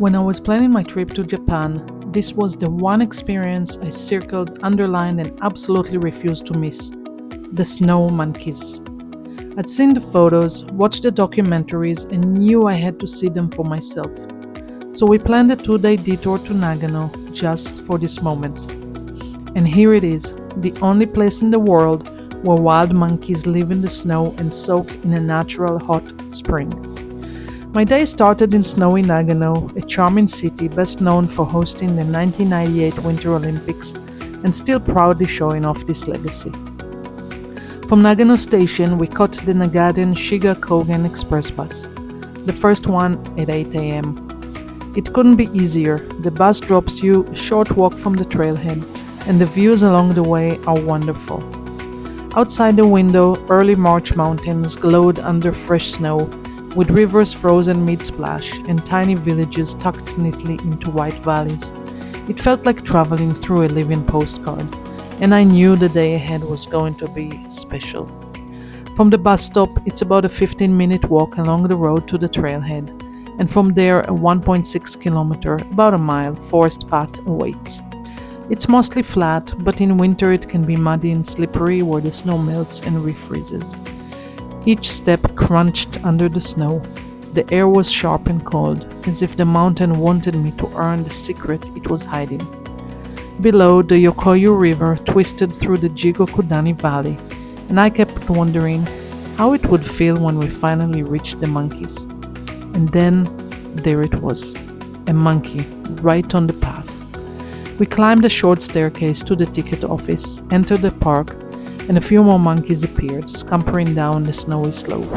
When I was planning my trip to Japan, this was the one experience I circled, underlined, and absolutely refused to miss: the snow monkeys. I'd seen the photos, watched the documentaries, and knew I had to see them for myself. So we planned a 2-day detour to Nagano just for this moment. And here it is, the only place in the world where wild monkeys live in the snow and soak in a natural hot spring. My day started in snowy Nagano, a charming city best known for hosting the 1998 Winter Olympics and still proudly showing off this legacy. From Nagano Station, we caught the Nagaden Shiga Express bus, the first one at 8 a.m. It couldn't be easier. The bus drops you a short walk from the trailhead, and the views along the way are wonderful. Outside the window, early March mountains glowed under fresh snow, with rivers frozen mid-splash and tiny villages tucked neatly into white valleys. It felt like traveling through a living postcard, and I knew the day ahead was going to be special. From the bus stop, it's about a 15-minute walk along the road to the trailhead, and from there a 1.6 kilometer, about a mile, forest path awaits. It's mostly flat, but in winter it can be muddy and slippery where the snow melts and refreezes. Each step crunched under the snow. The air was sharp and cold, as if the mountain wanted me to earn the secret it was hiding. Below, the Yokoyu River twisted through the Jigokudani Valley, and I kept wondering how it would feel when we finally reached the monkeys. And then, there it was, a monkey, right on the path. We climbed a short staircase to the ticket office, entered the park, and a few more monkeys appeared, scampering down the snowy slope.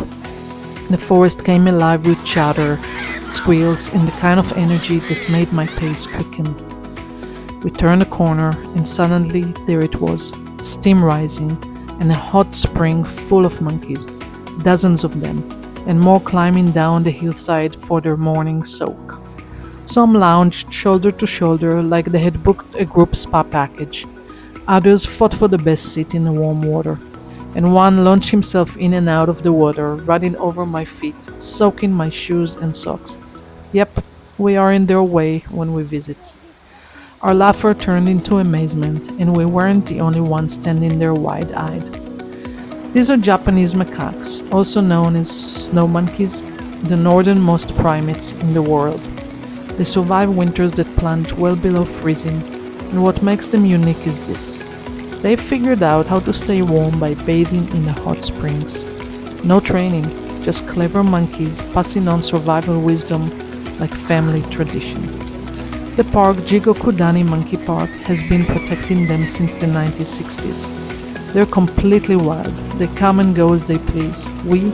The forest came alive with chatter, squeals, and the kind of energy that made my pace quicken. We turned a corner, and suddenly there it was, steam rising, and a hot spring full of monkeys, dozens of them, and more climbing down the hillside for their morning soak. Some lounged shoulder to shoulder like they had booked a group spa package. Others fought for the best seat in the warm water, and one launched himself in and out of the water, running over my feet, soaking my shoes and socks. Yep, we are in their way when we visit. Our laughter turned into amazement, and we weren't the only ones standing there wide-eyed. These are Japanese macaques, also known as snow monkeys, the northernmost primates in the world. They survive winters that plunge well below freezing, and what makes them unique is this: they've figured out how to stay warm by bathing in the hot springs. No training, just clever monkeys passing on survival wisdom like family tradition. The park, Jigokudani Monkey Park, has been protecting them since the 1960s. They're completely wild. They come and go as they please. We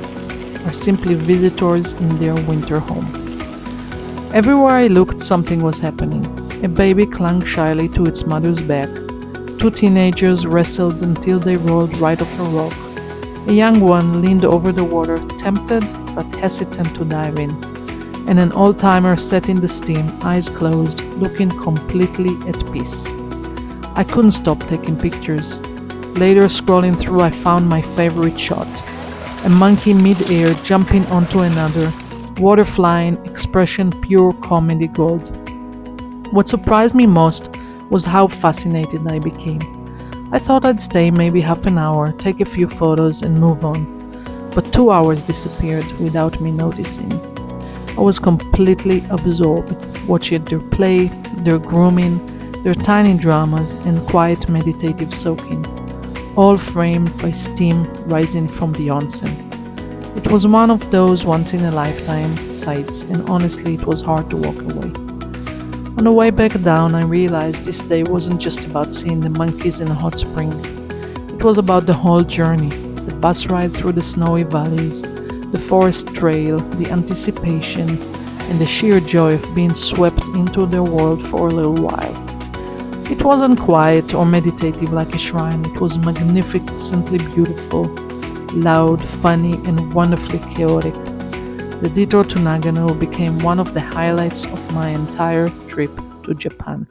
are simply visitors in their winter home. Everywhere I looked, something was happening. A baby clung shyly to its mother's back. 2 teenagers wrestled until they rolled right off a rock. A young one leaned over the water, tempted but hesitant to dive in. And an old-timer sat in the steam, eyes closed, looking completely at peace. I couldn't stop taking pictures. Later, scrolling through, I found my favorite shot: a monkey mid-air jumping onto another, water flying, expression pure comedy gold. What surprised me most was how fascinated I became. I thought I'd stay maybe half an hour, take a few photos, and move on. But 2 hours disappeared without me noticing. I was completely absorbed, watching their play, their grooming, their tiny dramas, and quiet meditative soaking, all framed by steam rising from the onsen. It was one of those once-in-a-lifetime sights, and honestly, it was hard to walk away. On the way back down, I realized this day wasn't just about seeing the monkeys in a hot spring. It was about the whole journey: the bus ride through the snowy valleys, the forest trail, the anticipation, and the sheer joy of being swept into their world for a little while. It wasn't quiet or meditative like a shrine. It was magnificently beautiful, loud, funny, and wonderfully chaotic. The detour to Nagano became one of the highlights of my entire trip to Japan.